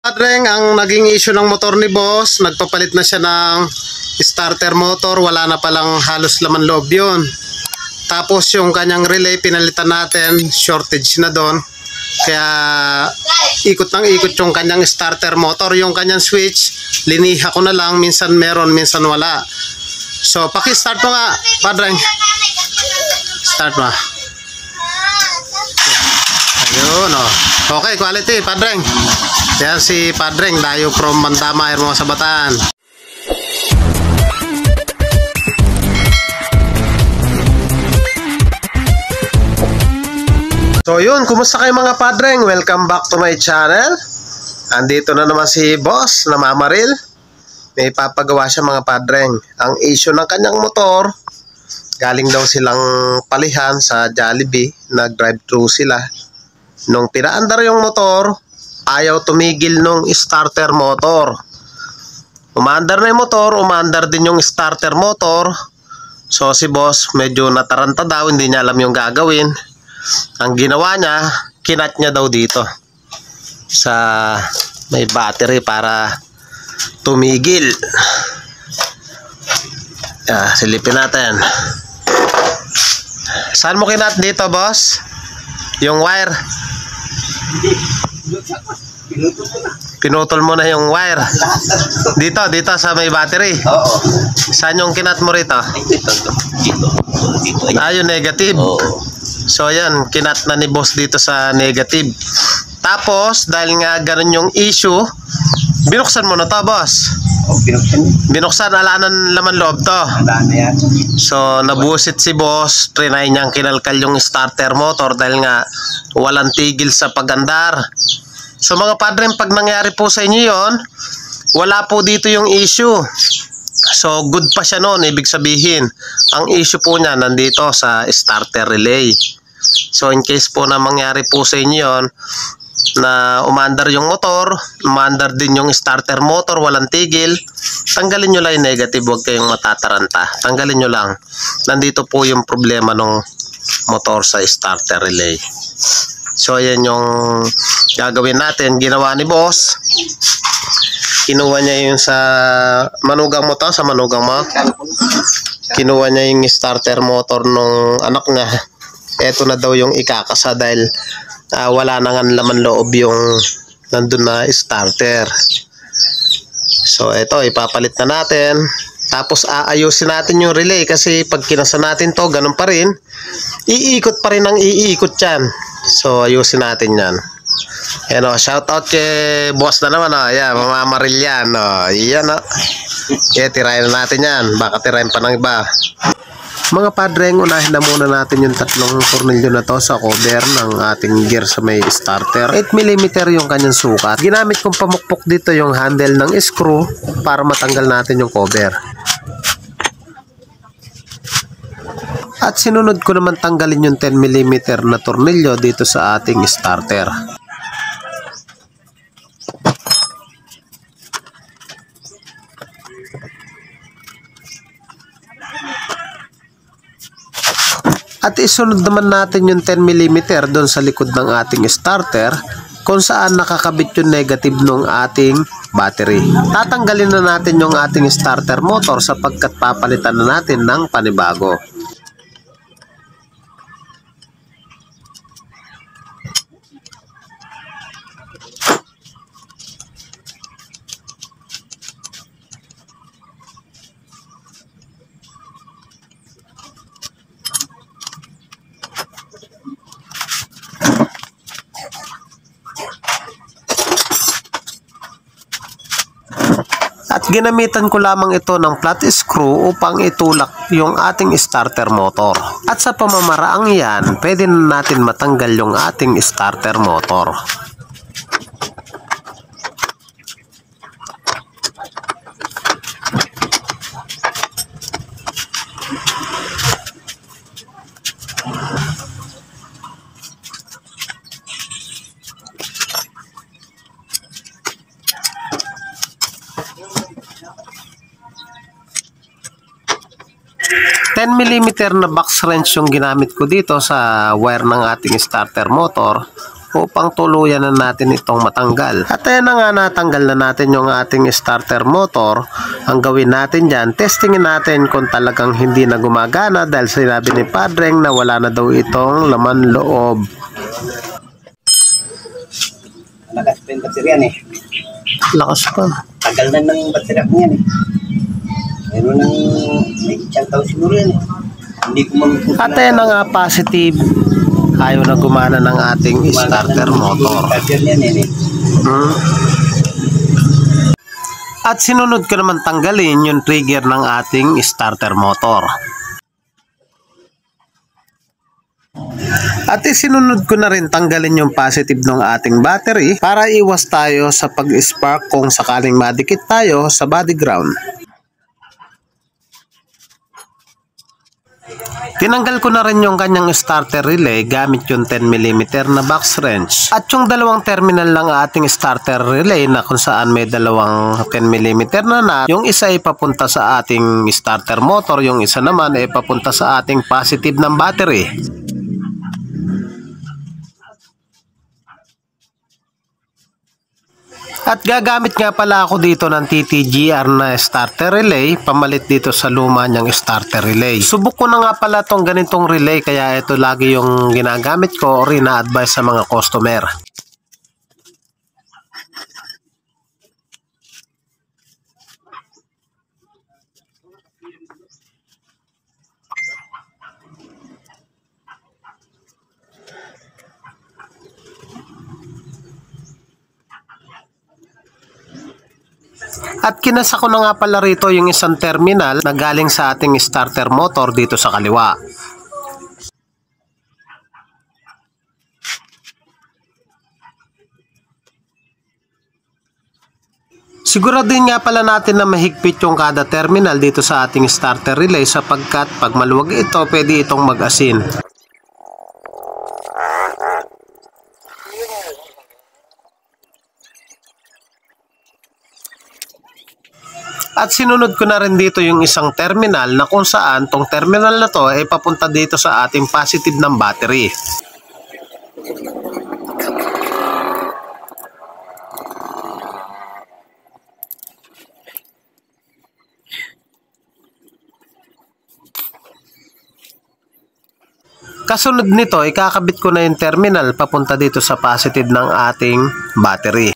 Padreng, ang naging issue ng motor ni boss, nagpapalit na siya ng starter motor, wala na palang halos laman loob yun. Tapos yung kanyang relay pinalitan natin, shortage na doon. Kaya ikot ng ikot yung kanyang starter motor. Yung kanyang switch, liniha ko na lang, minsan meron, minsan wala. So paki-start mo nga, Padreng. Start mo. Ayun, oh. Okay, quality, Padreng. Yan si Padreng, dayo from Mandama, mga Sabataan. So yun, kumusta kayo mga Padreng? Welcome back to my channel. Andito na naman si boss na Mamaril. May papagawa siya mga Padreng. Ang issue ng kanyang motor, galing daw silang palihan sa Jollibee. Nag-drive-thru sila. Nung pinaandar yung motor, ayaw tumigil nung starter motor. Umaandar na yung motor, umaandar din yung starter motor. So si boss medyo nataranta daw, hindi niya alam yung gagawin. Ang ginawa niya, kinat niya daw dito sa may battery para tumigil. Silipin natin. Saan mo kinat dito, boss? Yung wire. Pinutol mo na yung wire. Dito sa may battery. Oo. Saan yung kinat mo rito? Dito. Yung negative. Oo. So yan, kinat na ni boss dito sa negative. Tapos dahil nga ganun yung issue, binuksan mo na to, boss. Oh, Binuksan, alanan laman loob to. yan. So nabusit si boss, trinay niyang kinalkal yung starter motor dahil nga walang tigil sa pagandar. So mga Padreng, pag nangyari po sa inyo yon, wala po dito yung issue. So good pa siya noon, ibig sabihin ang issue po niya nandito sa starter relay. So in case po na mangyari po sa inyo yon, na umandar yung motor, umandar din yung starter motor, walang tigil, tanggalin nyo lang yung negative, huwag kayong matataranta, tanggalin nyo lang. Nandito po yung problema ng motor sa starter relay. So ayan yung gagawin natin. Ginawa ni boss, kinuha niya yung sa manugang mo to, sa manugang mo, kinuha niya yung starter motor nung anak niya. Eto na daw yung ikakasa dahil wala na nga laman loob yung nandun na starter. So eto, ipapalit na natin. Tapos aayusin natin yung relay kasi pag kinasa natin to, ganun pa rin, iikot pa rin ang iikot yan. So ayusin natin yan. Ayan, shout out kay boss na naman, yan, Mamamaril yan, yan, tirahin na natin yan, baka tirahin pa ng iba. Mga Padreng, unahin na muna natin yung tatlong tornilyo na to sa cover ng ating gear sa may starter. 8mm yung kanyang sukat. Ginamit kong pamukpok dito yung handle ng screw para matanggal natin yung cover. At sinunod ko naman tanggalin yung 10mm na tornilyo dito sa ating starter. At isunod naman natin yung 10mm doon sa likod ng ating starter kung saan nakakabit yung negative ng ating battery. Tatanggalin na natin yung ating starter motor sapagkat papalitan na natin ng panibago. At ginamitan ko lamang ito ng flat screw upang itulak yung ating starter motor. At sa pamamaraang yan, pwede na natin matanggal yung ating starter motor. Mm na box wrench yung ginamit ko dito sa wire ng ating starter motor upang tuluyan na natin itong matanggal. At ayan na nga, natanggal na natin yung ating starter motor. Ang gawin natin dyan, testingin natin kung talagang hindi na gumagana dahil sinabi ni Padreng na wala na daw itong laman loob. Lakas pa yung baterya eh. Lakas pa. Tagal na ng baterya ko yan eh. Meron ng may isang taon siguro yan eh. Hindi ko mamupunta. At ayan na nga, positive. Ayaw na gumana ng ating starter motor. At sinunod ko naman tanggalin yung trigger ng ating starter motor. At isinunod ko na rin tanggalin yung positive ng ating battery para iwas tayo sa pag-spark kung sakaling madikit tayo sa body ground. Tinanggal ko na rin yung kanyang starter relay gamit yung 10mm na box wrench. At yung dalawang terminal ng ating starter relay na kung saan may dalawang 10mm na nut, yung isa ay papunta sa ating starter motor, yung isa naman ay papunta sa ating positive ng battery. At gagamit nga pala ako dito ng TTGR na starter relay, pamalit dito sa luma niyang starter relay. Subok ko na nga pala tong ganitong relay kaya ito lagi yung ginagamit ko or ina-advise sa mga customer. At kinasa ko na nga pala rito yung isang terminal na galing sa ating starter motor dito sa kaliwa. Siguraduhin nga pala natin na mahigpit yung kada terminal dito sa ating starter relay sapagkat pag maluwag ito, pwede itong mag-asin. At sinunod ko na rin dito yung isang terminal na kung saan tong terminal na to ay papunta dito sa ating positive ng battery. Kasunod nito, ikakabit ko na yung terminal papunta dito sa positive ng ating battery.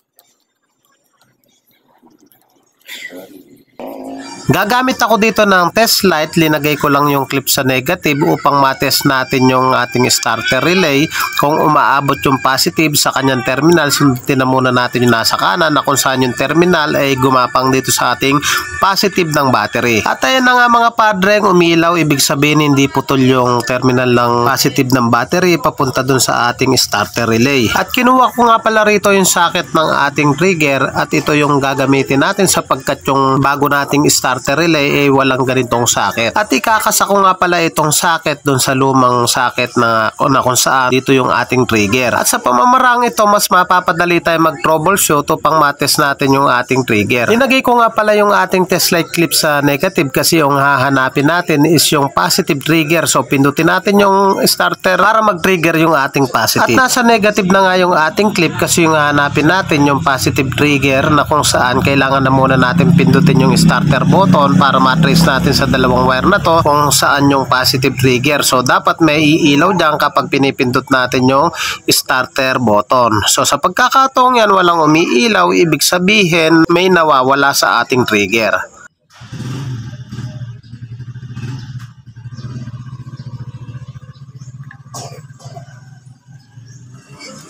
Gagamit ako dito ng test light, linagay ko lang yung clip sa negative upang matest natin yung ating starter relay kung umaabot yung positive sa kanyang terminal. Sundutin na muna natin yung nasa kanan na kung saan yung terminal ay gumapang dito sa ating positive ng battery. At ayan na nga mga padreng, umilaw, ibig sabihin hindi putol yung terminal ng positive ng battery papunta dun sa ating starter relay. At kinuha ko nga pala rito yung socket ng ating trigger at ito yung gagamitin natin sapagkat yung bago nating starter relay ay walang ganitong socket. At ikakasa ko nga pala itong socket dun sa lumang socket na kung saan dito yung ating trigger. At sa pamamarang ito, mas mapapadali tayo mag-troubleshoot upang matest natin yung ating trigger. Inagay ko nga pala yung ating test light clip sa negative kasi yung hahanapin natin is yung positive trigger. So pindutin natin yung starter para mag-trigger yung ating positive. At nasa negative na nga yung ating clip kasi yung hahanapin natin yung positive trigger na kung saan kailangan na muna natin pindutin yung starter button para matrace natin sa dalawang wire na to kung saan yung positive trigger. So dapat may iilaw dyan kapag pinipindot natin yung starter button. So sa pagkakataong yan walang umiilaw, ibig sabihin may nawawala sa ating trigger.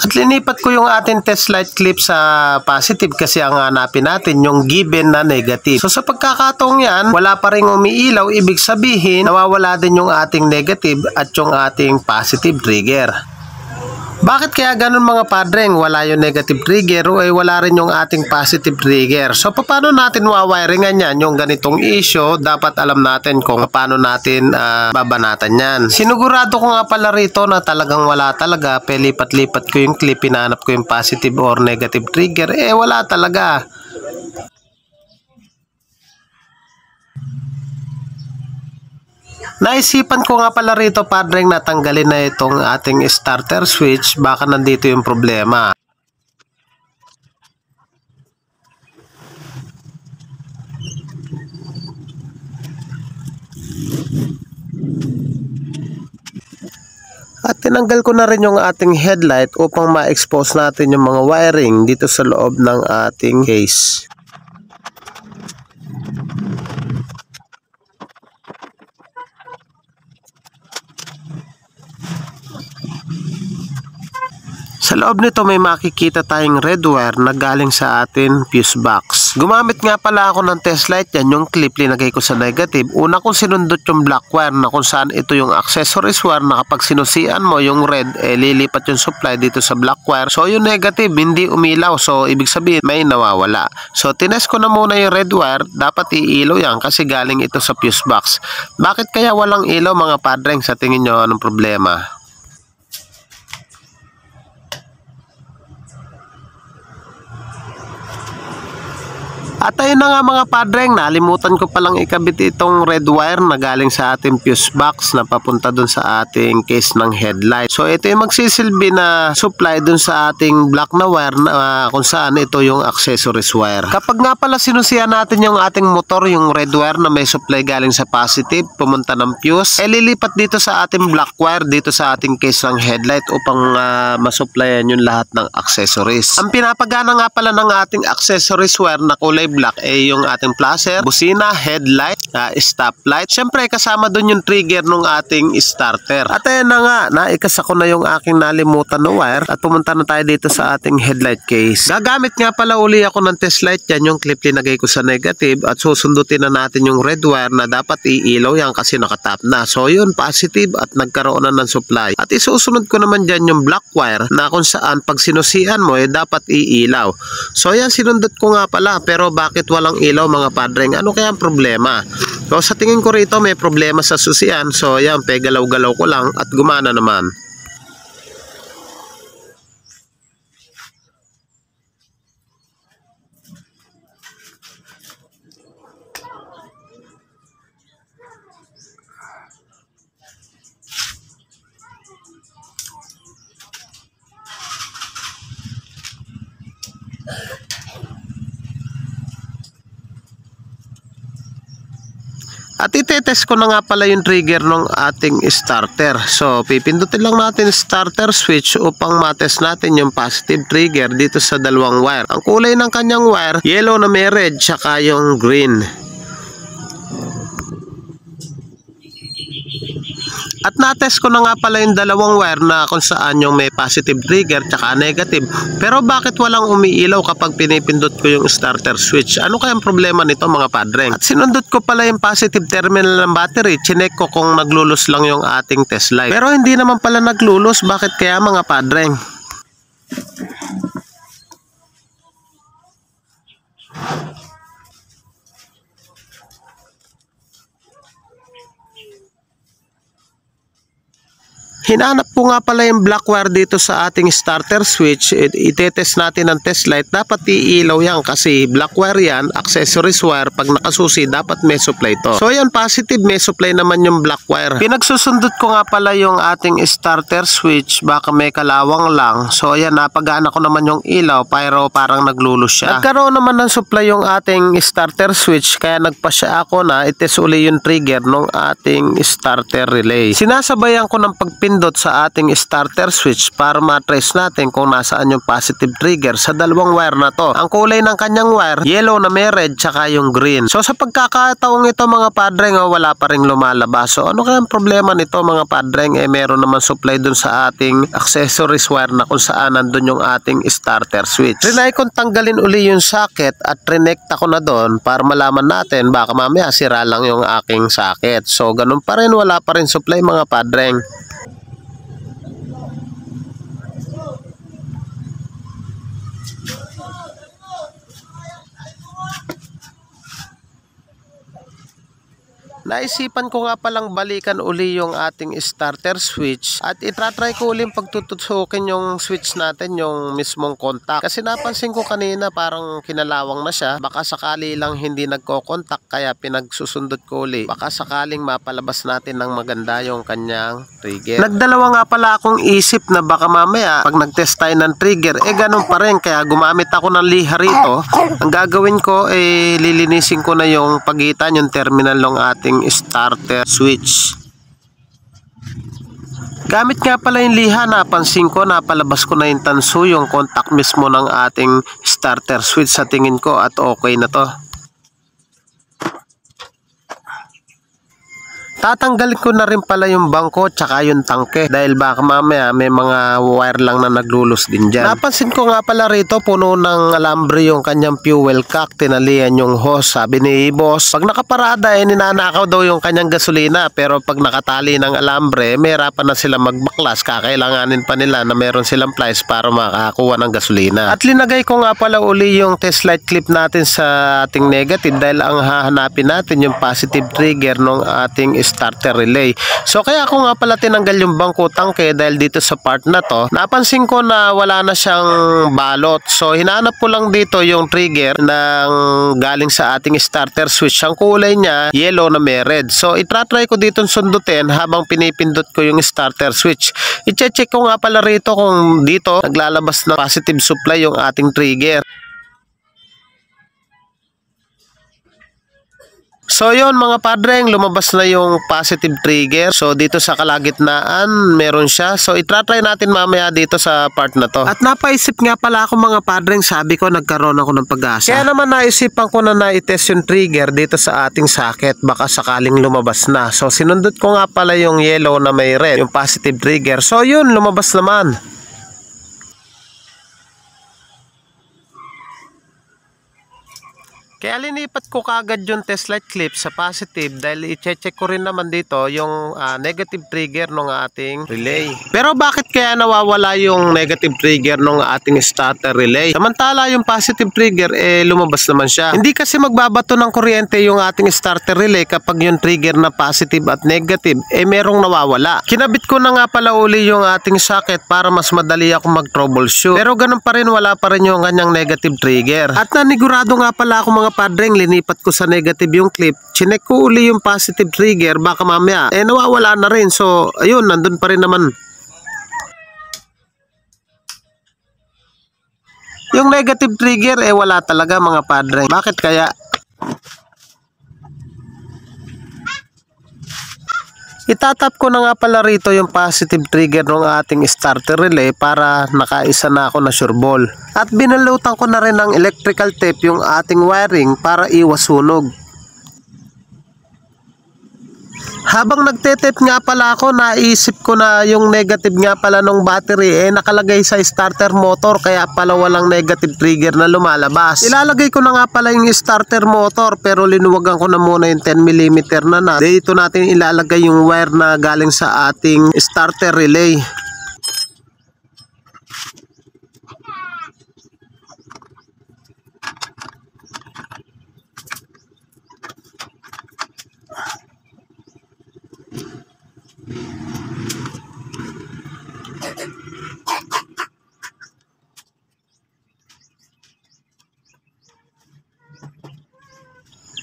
At linipat ko yung ating test light clip sa positive kasi ang hanapin natin yung given na negative. So sa pagkakataong yan, wala pa rin umiilaw, ibig sabihin nawawala din yung ating negative at yung ating positive trigger. Bakit kaya ganun mga padreng? Wala yung negative trigger o ay wala rin yung ating positive trigger. So paano natin wawiringan yan? Yung ganitong issue, dapat alam natin kung paano natin babanatan yan. Sinugurado ko nga pala rito na talagang wala talaga. Pelipat-lipat ko yung clip, pinanap ko yung positive or negative trigger. Wala talaga. Naisipan ko nga pala rito, padreng, natanggalin na itong ating starter switch. Baka nandito yung problema. At tinanggal ko na rin yung ating headlight upang ma-expose natin yung mga wiring dito sa loob ng ating case. Sa loob nito may makikita tayong red wire na galing sa atin fuse box. Gumamit nga pala ako ng test light yan, yung clip linagay ko sa negative. Una kong sinundot yung black wire na kung saan ito yung accessories wire na kapag sinusian mo yung red, lilipat yung supply dito sa black wire. So yung negative hindi umilaw, so ibig sabihin may nawawala. So tinest ko na muna yung red wire, dapat iilaw yan kasi galing ito sa fuse box. Bakit kaya walang ilaw mga padreng, sa tingin nyo anong problema? At ayun na nga mga padreng, nalimutan ko palang ikabit itong red wire na galing sa ating fuse box na papunta dun sa ating case ng headlight. So ito yung magsisilbi na supply dun sa ating black na wire na kung saan ito yung accessories wire. Kapag nga pala sinusiyan natin yung ating motor, yung red wire na may supply galing sa positive, pumunta ng fuse, lilipat dito sa ating black wire dito sa ating case ng headlight upang masupplyan yung lahat ng accessories. Ang pinapagana nga pala ng ating accessories wire na kulay black yung ating flasher, busina, headlight, stoplight. Syempre kasama dun yung trigger ng ating starter. At ayun na nga, naikasa ko na yung aking nalimutan na wire at pumunta na tayo dito sa ating headlight case. Gagamit nga pala uli ako ng test light yan, yung clip linagay ko sa negative at susundutin na natin yung red wire na dapat iilaw yan kasi nakatap na. So yun, positive at nagkaroon na ng supply. At isusunod ko naman dyan yung black wire na kung saan pag sinusian mo dapat iilaw. So yan, sinundot ko nga pala, pero bakit walang ilaw mga padreng? Ano kaya ang problema? So sa tingin ko rito may problema sa susian. So yan, galaw-galaw ko lang at gumana naman. At itetest ko na nga pala yung trigger ng ating starter. So pipindutin lang natin starter switch upang matest natin yung positive trigger dito sa dalawang wire. Ang kulay ng kanyang wire, yellow na may red, tsaka yung green. At natest ko na nga pala yung dalawang wire na kung saan yung may positive trigger tsaka negative. Pero bakit walang umiilaw kapag pinipindot ko yung starter switch? Ano kaya ang problema nito mga padreng? At sinundot ko pala yung positive terminal ng battery. Chinek ko kung naglulus lang yung ating test light. Pero hindi naman pala naglulus. Bakit kaya mga padreng? Hinanap ko nga pala yung black wire dito sa ating starter switch. Itetest natin ang test light. Dapat iilaw yan kasi black wire yan, accessories wire. Pag nakasusi, dapat may supply to. So yan, positive, may supply naman yung black wire. Pinagsusundot ko nga pala yung ating starter switch. Baka may kalawang lang. So yan, napagana ko naman yung ilaw pero parang naglulus siya. Nagkaroon naman ng supply yung ating starter switch. Kaya nagpasya ako na itest uli yung trigger ng ating starter relay. Sinasabayan ko ng pagpindot sa ating starter switch para matrace natin kung nasaan yung positive trigger sa dalawang wire na to. Ang kulay ng kanyang wire, yellow na may red tsaka yung green. So sa pagkakataong ito mga padreng, wala pa ring lumalabas. So ano kaya ang problema nito mga padreng? Meron naman supply dun sa ating accessories wire na kung saan nandun yung ating starter switch. Trinay kong tanggalin uli yung socket at trinekta ko na doon para malaman natin baka mamaya sira lang yung aking socket. So ganun pa rin, wala pa rin supply mga padreng. Naisipan ko nga palang balikan uli yung ating starter switch at itratry ko ulit pagtutusukin yung switch natin, yung mismong contact. Kasi napansin ko kanina parang kinalawang na siya. Baka sakali lang hindi nagko-contact kaya pinagsusundot ko uli. Baka sakaling mapalabas natin ng maganda yung kanyang trigger. Nagdalawa nga pala akong isip na baka mamaya pag nagtest tayo ng trigger, ganun pa rin. Kaya gumamit ako ng liha rito. Ang gagawin ko lilinisin ko na yung pagitan, yung terminal ng ating starter switch. Gamit nga pala yung liha, napansin ko, napalabas ko na yung tanso, yung contact mismo ng ating starter switch sa tingin ko at okay na to. Tatanggalin ko na rin pala yung bangko tsaka yung tangke dahil baka mamaya may mga wire lang na naglulus din dyan. Napansin ko nga pala rito puno ng alambre yung kanyang fuel cock, tinalian yung hose. Sabi ni boss, pag nakaparada ninanakaw daw yung kanyang gasolina, pero pag nakatali ng alambre may hirapan na sila magbaklas, kakailanganin pa nila na meron silang plies para makakuha ng gasolina. At linagay ko nga pala uli yung test light clip natin sa ating negative dahil ang hahanapin natin yung positive trigger ng ating starter relay. So kaya ako nga pala tinanggal yung bangko tangke dahil dito sa part na to, napansin ko na wala na siyang balot. So hinanap ko lang dito yung trigger ng galing sa ating starter switch. Ang kulay niya, yellow na may red. So itratry ko dito sundutin habang pinipindot ko yung starter switch. I-check ko nga pala rito kung dito naglalabas ng positive supply yung ating trigger. So yun mga padreng, lumabas na yung positive trigger. So dito sa kalagitnaan meron siya. So itratry natin mamaya dito sa part na to. At napaisip nga pala ako mga padreng, sabi ko nagkaroon ako ng pag-asa. Kaya naman naisipan ko na na-test yung trigger dito sa ating socket, baka sakaling lumabas na. So sinundot ko nga pala yung yellow na may red, yung positive trigger. So yun, lumabas naman. Kaya linipat ko kagad yung test light clip sa positive dahil i-check ko rin naman dito yung negative trigger ng ating relay. Pero bakit kaya nawawala yung negative trigger ng ating starter relay? Samantala yung positive trigger lumabas naman siya. Hindi kasi magbabato ng kuryente yung ating starter relay kapag yung trigger na positive at negative merong nawawala. Kinabit ko na nga pala uli yung ating socket para mas madali ako mag-troubleshoot. Pero ganun pa rin, wala pa rin yung kanyang negative trigger. At nanigurado nga pala ako mga padreng, linipat ko sa negative yung clip, chinek ko uli yung positive trigger, baka mamaya nawawala na rin. So ayun, nandun pa rin naman yung negative trigger, wala talaga mga padreng. Bakit kaya? Itatap ko na nga pala rito yung positive trigger ng ating starter relay para nakaisa na ako na sure ball. At binalutan ko na rin ng electrical tape yung ating wiring para iwas sunog. Habang nagte-tape nga pala ako, naisip ko na yung negative nga pala ng battery nakalagay sa starter motor, kaya pala walang negative trigger na lumalabas. Ilalagay ko na nga pala yung starter motor, pero linuwagan ko na muna yung 10mm na dito natin ilalagay yung wire na galing sa ating starter relay.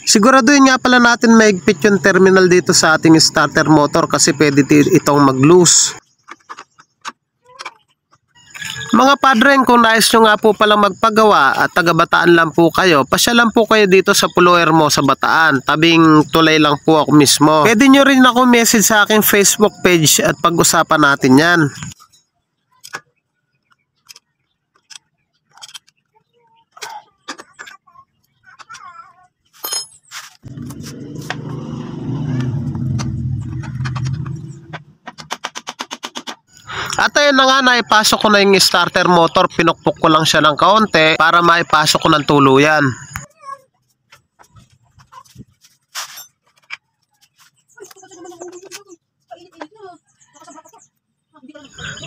Siguraduhin nga pala natin maigpit yung terminal dito sa ating starter motor kasi pwede itong mag-loose. Mga padreng, kung nais nyo nga po palang magpagawa at taga Bataan lang po kayo, pasya lang po kayo dito sa Pulo Hermosa sa Bataan. Tabing tulay lang po ako mismo. Pwede nyo rin ako message sa aking Facebook page at pag-usapan natin yan. At ayun na nga, naipasok ko na yung starter motor, pinukpok ko lang siya ng kaunti para maipasok ko ng tuluyan.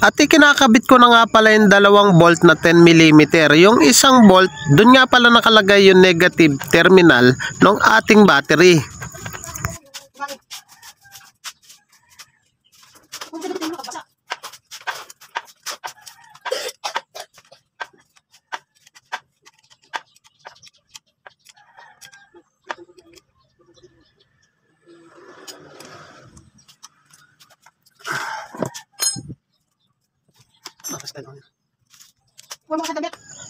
At ikinakabit ko na nga pala yung dalawang bolt na 10mm. Yung isang bolt, dun nga pala nakalagay yung negative terminal ng ating battery.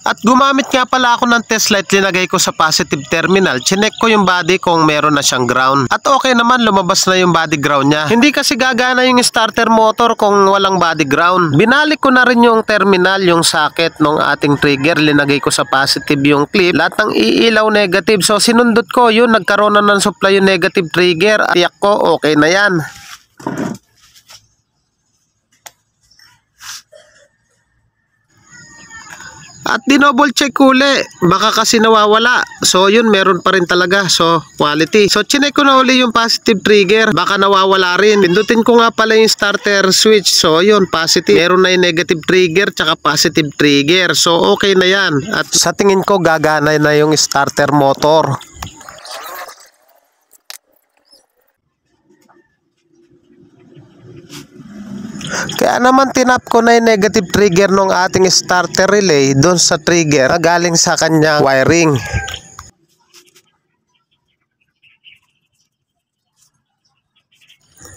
At gumamit nga pala ako ng test light, linagay ko sa positive terminal. Chinek ko yung body kung meron na siyang ground. At okay naman, lumabas na yung body ground niya. Hindi kasi gagana yung starter motor kung walang body ground. Binalik ko na rin yung terminal, yung socket ng ating trigger. Linagay ko sa positive yung clip. Lahat ng iilaw negative. So sinundot ko yun, nagkaroon na ng supply yung negative trigger. At tiyak ko, okay na yan. At dinouble check uli, baka kasi nawawala. So yun, meron pa rin talaga. So quality. So chinek ko na uli yung positive trigger, baka nawawala rin. Pindutin ko nga pala yung starter switch. So yun, positive. Meron na yung negative trigger tsaka positive trigger. So okay na yan. At sa tingin ko gagana na yung starter motor. Kaya naman tinap ko na yung negative trigger ng ating starter relay doon sa trigger na galing sa kanyang wiring.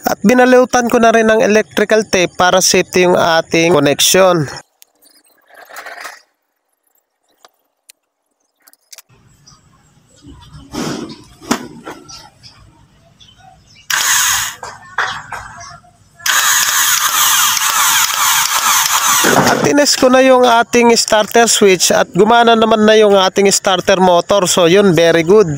At binalutan ko na rin ng electrical tape para safety yung ating connection. Tines ko na yung ating starter switch at gumana naman na yung ating starter motor. So yun, very good.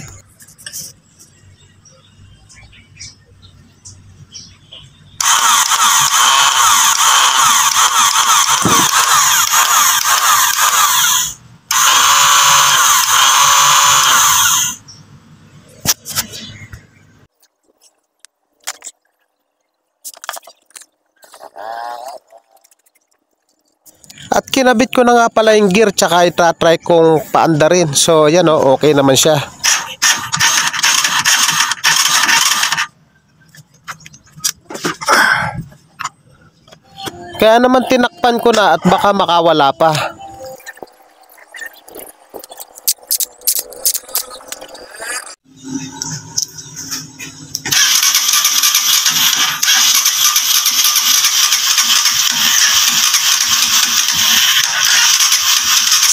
At kinabit ko na nga pala yung gear tsaka itatry kong paanda rin. So yan o, okay naman siya. Kaya naman tinakpan ko na at baka makawala pa.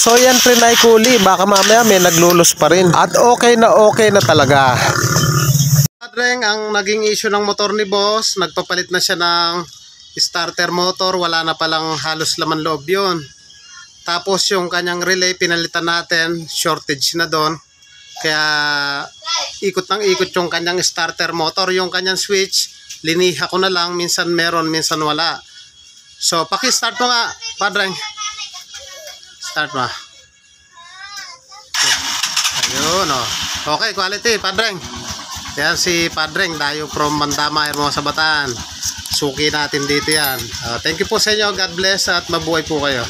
So yan, trinay ko uli, baka mamaya may naglulus pa rin. At okay na talaga. Padreng, ang naging issue ng motor ni boss, nagpapalit na siya ng starter motor, wala na palang halos laman loob yun. Tapos yung kanyang relay, pinalitan natin, shortage na doon. Kaya ikot ng ikot yung kanyang starter motor. Yung kanyang switch, liniha ko na lang, minsan meron, minsan wala. So paki-start mo nga, Padreng. Start mo. Ayun, oh. Okay, quality, Padreng. Yan si Padreng, dayo from Mandama, Hermosa, Bataan. Suki natin dito yan. Thank you po sa inyo. God bless at mabuhay po kayo.